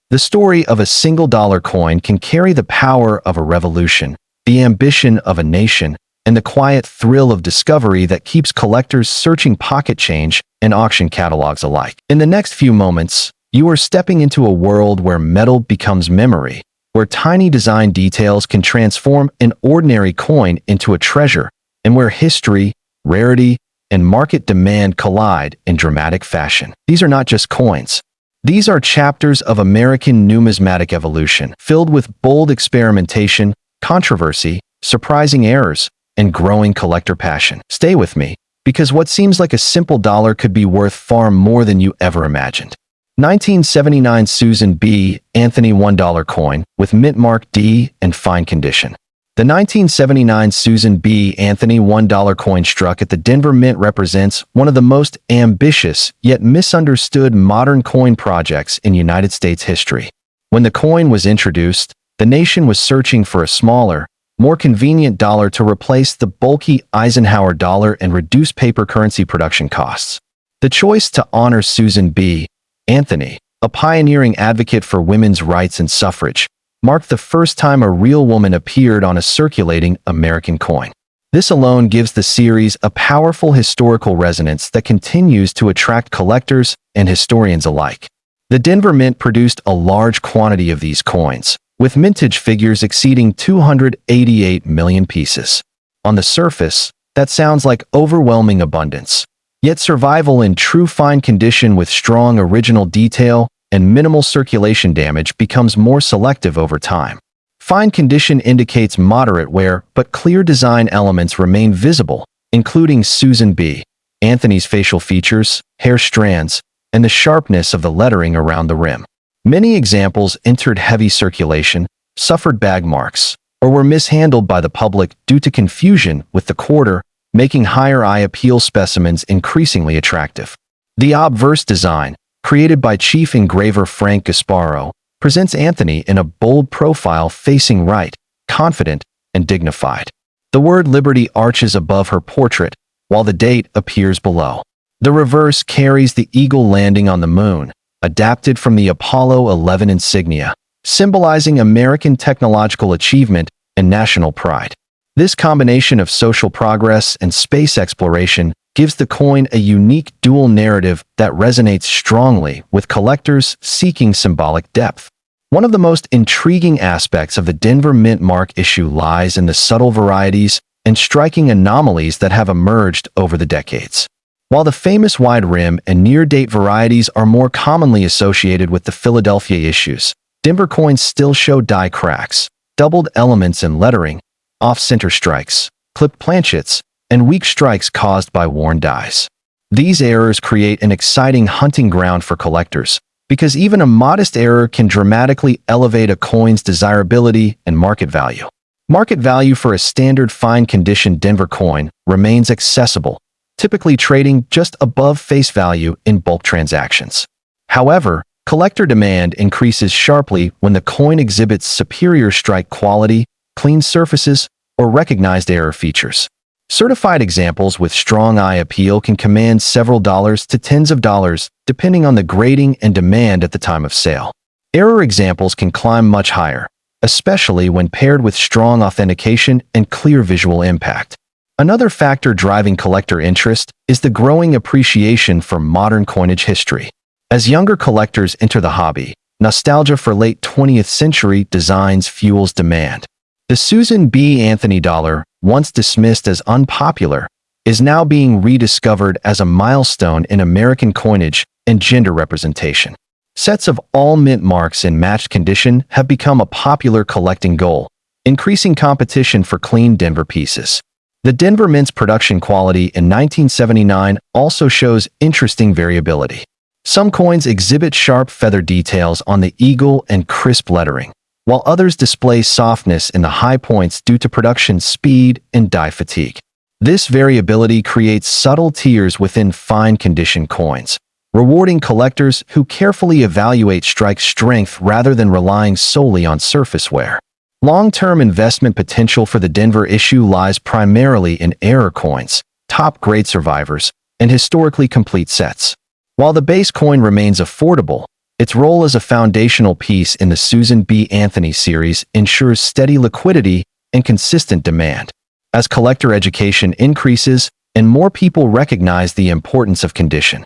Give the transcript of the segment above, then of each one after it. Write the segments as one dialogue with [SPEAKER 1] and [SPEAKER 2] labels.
[SPEAKER 1] The story of a single dollar coin can carry the power of a revolution, the ambition of a nation, and the quiet thrill of discovery that keeps collectors searching pocket change and auction catalogs alike. In the next few moments, you are stepping into a world where metal becomes memory, where tiny design details can transform an ordinary coin into a treasure, and where history, rarity, and market demand collide in dramatic fashion. These are not just coins. These are chapters of American numismatic evolution, filled with bold experimentation, controversy, surprising errors, and growing collector passion. Stay with me, because what seems like a simple dollar could be worth far more than you ever imagined. 1979 Susan B. Anthony $1 coin with mint mark D and fine condition. The 1979 Susan B. Anthony $1 coin struck at the Denver Mint represents one of the most ambitious yet misunderstood modern coin projects in United States history. When the coin was introduced, the nation was searching for a smaller, more convenient dollar to replace the bulky Eisenhower dollar and reduce paper currency production costs. The choice to honor Susan B. Anthony, a pioneering advocate for women's rights and suffrage, marked the first time a real woman appeared on a circulating American coin. This alone gives the series a powerful historical resonance that continues to attract collectors and historians alike. The Denver Mint produced a large quantity of these coins, with mintage figures exceeding 288 million pieces. On the surface, that sounds like overwhelming abundance. Yet survival in true fine condition with strong original detail and minimal circulation damage becomes more selective over time. Fine condition indicates moderate wear, but clear design elements remain visible, including Susan B. Anthony's facial features, hair strands, and the sharpness of the lettering around the rim. Many examples entered heavy circulation, suffered bag marks, or were mishandled by the public due to confusion with the quarter, making higher eye appeal specimens increasingly attractive. The obverse design, created by chief engraver Frank Gasparo, presents Anthony in a bold profile facing right, confident, and dignified. The word Liberty arches above her portrait, while the date appears below. The reverse carries the eagle landing on the moon, adapted from the Apollo 11 insignia, symbolizing American technological achievement and national pride. This combination of social progress and space exploration gives the coin a unique dual narrative that resonates strongly with collectors seeking symbolic depth. One of the most intriguing aspects of the Denver Mint Mark issue lies in the subtle varieties and striking anomalies that have emerged over the decades. While the famous wide rim and near-date varieties are more commonly associated with the Philadelphia issues, Denver coins still show die cracks, doubled elements in lettering, off-center strikes, clipped planchets, and weak strikes caused by worn dies. These errors create an exciting hunting ground for collectors, because even a modest error can dramatically elevate a coin's desirability and market value. Market value for a standard fine-condition Denver coin remains accessible, typically trading just above face value in bulk transactions. However, collector demand increases sharply when the coin exhibits superior strike quality, clean surfaces, or recognized error features. Certified examples with strong eye appeal can command several dollars to tens of dollars, depending on the grading and demand at the time of sale. Error examples can climb much higher, especially when paired with strong authentication and clear visual impact. Another factor driving collector interest is the growing appreciation for modern coinage history. As younger collectors enter the hobby, nostalgia for late 20th century designs fuels demand. The Susan B. Anthony dollar, once dismissed as unpopular, is now being rediscovered as a milestone in American coinage and gender representation. Sets of all mint marks in matched condition have become a popular collecting goal, increasing competition for clean Denver pieces. The Denver Mint's production quality in 1979 also shows interesting variability. Some coins exhibit sharp feather details on the eagle and crisp lettering, while others display softness in the high points due to production speed and die fatigue. This variability creates subtle tiers within fine-condition coins, rewarding collectors who carefully evaluate strike strength rather than relying solely on surface wear. Long-term investment potential for the Denver issue lies primarily in error coins, top-grade survivors, and historically complete sets. While the base coin remains affordable, Its role as a foundational piece in the Susan B. Anthony series ensures steady liquidity and consistent demand. As collector education increases and more people recognize the importance of condition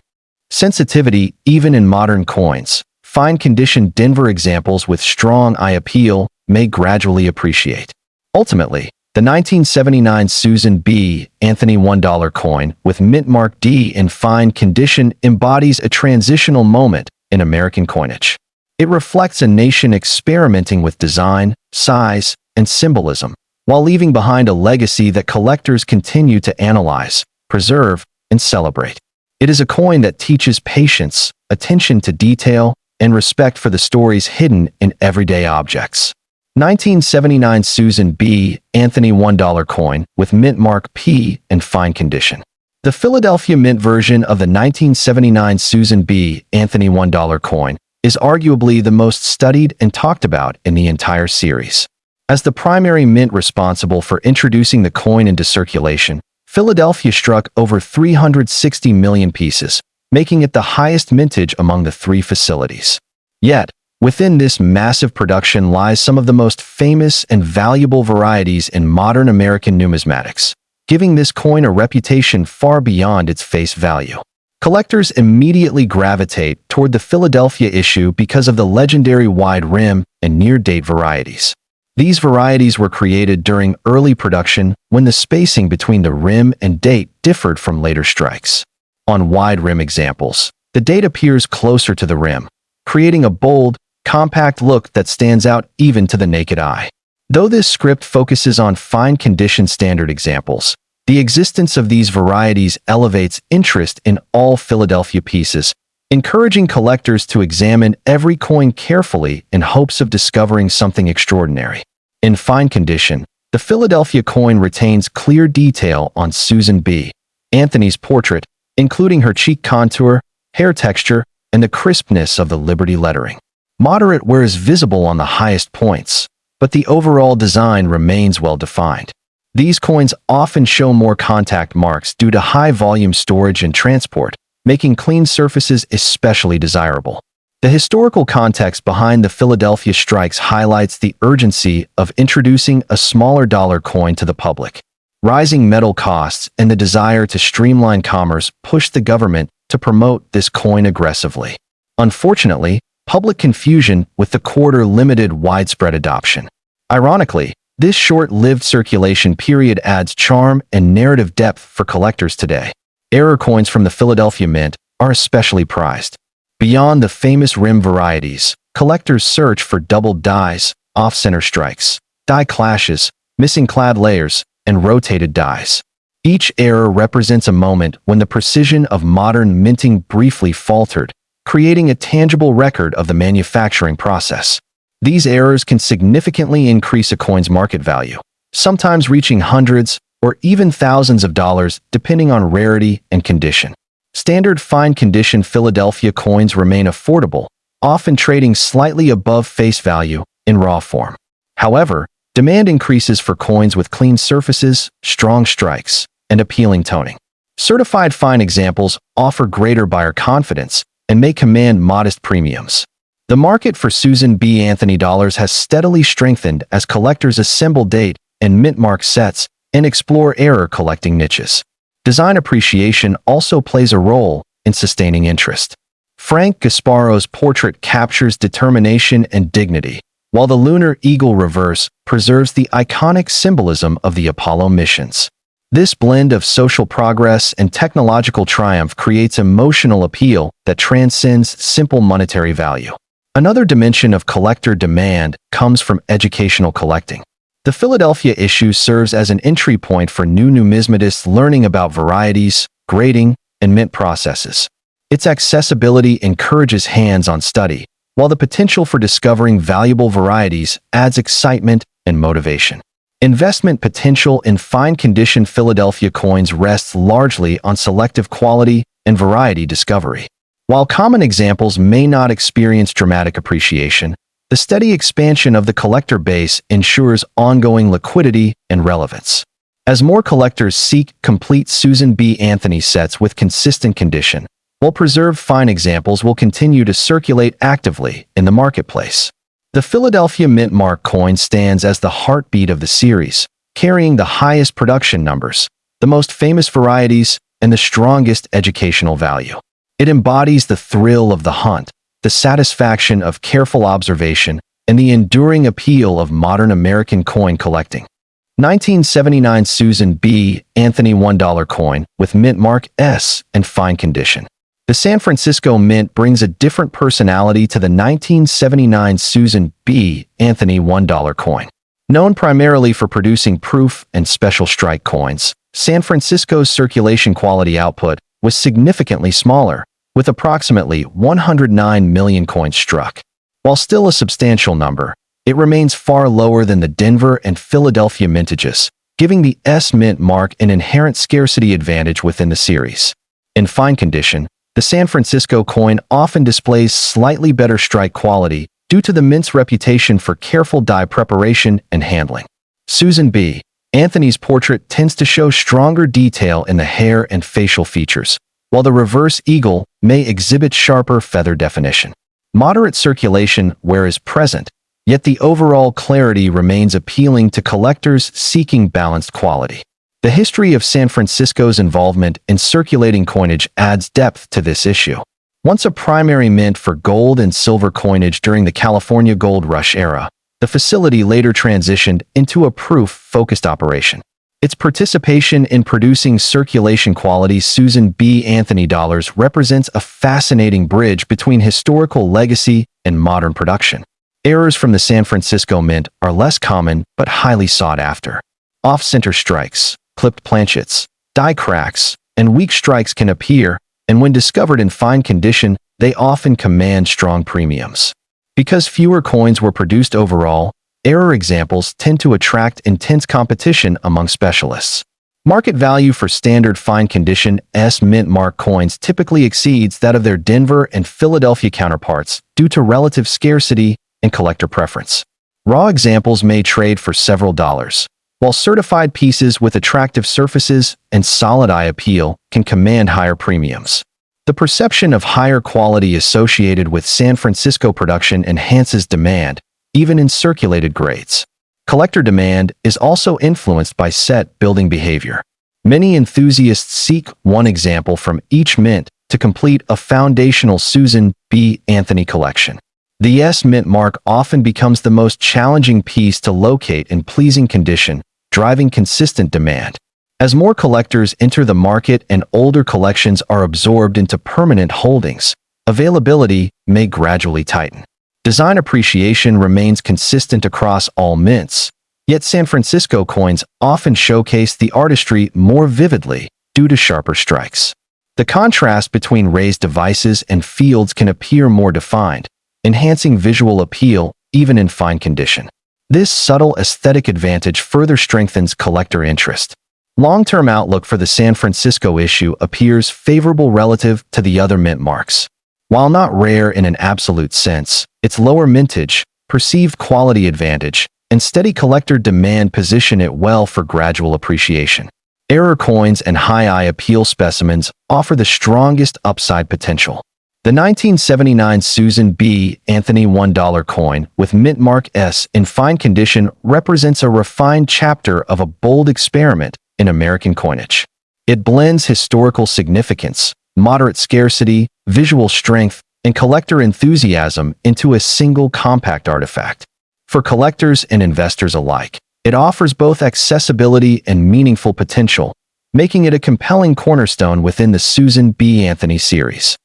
[SPEAKER 1] sensitivity, even in modern coins, fine condition Denver examples with strong eye appeal may gradually appreciate. Ultimately, the 1979 Susan B. Anthony $1 coin with mint mark D in fine condition embodies a transitional moment in American coinage. It reflects a nation experimenting with design, size, and symbolism, while leaving behind a legacy that collectors continue to analyze, preserve, and celebrate. It is a coin that teaches patience, attention to detail, and respect for the stories hidden in everyday objects. 1979 Susan B. Anthony $1 coin with mint mark P in fine condition. The Philadelphia Mint version of the 1979 Susan B. Anthony $1 coin is arguably the most studied and talked about in the entire series. As the primary mint responsible for introducing the coin into circulation, Philadelphia struck over 360 million pieces, making it the highest mintage among the three facilities. Yet, within this massive production lies some of the most famous and valuable varieties in modern American numismatics, giving this coin a reputation far beyond its face value. Collectors immediately gravitate toward the Philadelphia issue because of the legendary wide rim and near-date varieties. These varieties were created during early production when the spacing between the rim and date differed from later strikes. On wide rim examples, the date appears closer to the rim, creating a bold, compact look that stands out even to the naked eye. Though this script focuses on fine condition standard examples, the existence of these varieties elevates interest in all Philadelphia pieces, encouraging collectors to examine every coin carefully in hopes of discovering something extraordinary. In fine condition, the Philadelphia coin retains clear detail on Susan B. Anthony's portrait, including her cheek contour, hair texture, and the crispness of the Liberty lettering. Moderate wear is visible on the highest points, but the overall design remains well-defined. These coins often show more contact marks due to high-volume storage and transport, making clean surfaces especially desirable. The historical context behind the Philadelphia strikes highlights the urgency of introducing a smaller dollar coin to the public. Rising metal costs and the desire to streamline commerce pushed the government to promote this coin aggressively. Unfortunately, public confusion with the quarter limited widespread adoption. Ironically, this short-lived circulation period adds charm and narrative depth for collectors today. Error coins from the Philadelphia Mint are especially prized. Beyond the famous rim varieties, collectors search for doubled dies, off-center strikes, die clashes, missing clad layers, and rotated dies. Each error represents a moment when the precision of modern minting briefly faltered, creating a tangible record of the manufacturing process. These errors can significantly increase a coin's market value, sometimes reaching hundreds or even thousands of dollars depending on rarity and condition. Standard fine condition Philadelphia coins remain affordable, often trading slightly above face value in raw form. However, demand increases for coins with clean surfaces, strong strikes, and appealing toning. Certified fine examples offer greater buyer confidence and may command modest premiums. The market for Susan B. Anthony dollars has steadily strengthened as collectors assemble date and mint mark sets and explore error collecting niches. Design appreciation also plays a role in sustaining interest. Frank Gasparo's portrait captures determination and dignity, while the lunar eagle reverse preserves the iconic symbolism of the Apollo missions. This blend of social progress and technological triumph creates emotional appeal that transcends simple monetary value. Another dimension of collector demand comes from educational collecting. The Philadelphia issue serves as an entry point for new numismatists learning about varieties, grading, and mint processes. Its accessibility encourages hands-on study, while the potential for discovering valuable varieties adds excitement and motivation. Investment potential in fine-condition Philadelphia coins rests largely on selective quality and variety discovery. While common examples may not experience dramatic appreciation, the steady expansion of the collector base ensures ongoing liquidity and relevance. As more collectors seek complete Susan B. Anthony sets with consistent condition, Well-preserved fine examples will continue to circulate actively in the marketplace. The Philadelphia Mint Mark coin stands as the heartbeat of the series, carrying the highest production numbers, the most famous varieties, and the strongest educational value. It embodies the thrill of the hunt, the satisfaction of careful observation, and the enduring appeal of modern American coin collecting. 1979 Susan B. Anthony $1 coin with mint mark S and fine condition. The San Francisco Mint brings a different personality to the 1979 Susan B. Anthony $1 coin. Known primarily for producing proof and special strike coins, San Francisco's circulation quality output was significantly smaller, with approximately 109 million coins struck. While still a substantial number, it remains far lower than the Denver and Philadelphia mintages, giving the S Mint mark an inherent scarcity advantage within the series. In fine condition, the San Francisco coin often displays slightly better strike quality due to the mint's reputation for careful die preparation and handling. Susan B. Anthony's portrait tends to show stronger detail in the hair and facial features, while the reverse eagle may exhibit sharper feather definition. Moderate circulation wear is present, yet the overall clarity remains appealing to collectors seeking balanced quality. The history of San Francisco's involvement in circulating coinage adds depth to this issue. Once a primary mint for gold and silver coinage during the California Gold Rush era, the facility later transitioned into a proof-focused operation. Its participation in producing circulation quality Susan B. Anthony dollars represents a fascinating bridge between historical legacy and modern production. Errors from the San Francisco Mint are less common but highly sought after. Off-center strikes, clipped planchets, die cracks, and weak strikes can appear, and when discovered in fine condition, they often command strong premiums. Because fewer coins were produced overall, error examples tend to attract intense competition among specialists. Market value for standard fine condition S Mint Mark coins typically exceeds that of their Denver and Philadelphia counterparts due to relative scarcity and collector preference. Raw examples may trade for several dollars, while certified pieces with attractive surfaces and solid eye appeal can command higher premiums. The perception of higher quality associated with San Francisco production enhances demand, even in circulated grades. Collector demand is also influenced by set building behavior. Many enthusiasts seek one example from each mint to complete a foundational Susan B. Anthony collection. The S Mint mark often becomes the most challenging piece to locate in pleasing condition, driving consistent demand. As more collectors enter the market and older collections are absorbed into permanent holdings, availability may gradually tighten. Design appreciation remains consistent across all mints, yet San Francisco coins often showcase the artistry more vividly due to sharper strikes. The contrast between raised devices and fields can appear more defined, enhancing visual appeal even in fine condition. This subtle aesthetic advantage further strengthens collector interest. Long-term outlook for the San Francisco issue appears favorable relative to the other mint marks. While not rare in an absolute sense, its lower mintage, perceived quality advantage, and steady collector demand position it well for gradual appreciation. Error coins and high-eye appeal specimens offer the strongest upside potential. The 1979 Susan B. Anthony $1 coin with mint mark S in fine condition represents a refined chapter of a bold experiment in American coinage. It blends historical significance, moderate scarcity, visual strength, and collector enthusiasm into a single compact artifact. For collectors and investors alike, it offers both accessibility and meaningful potential, making it a compelling cornerstone within the Susan B. Anthony series.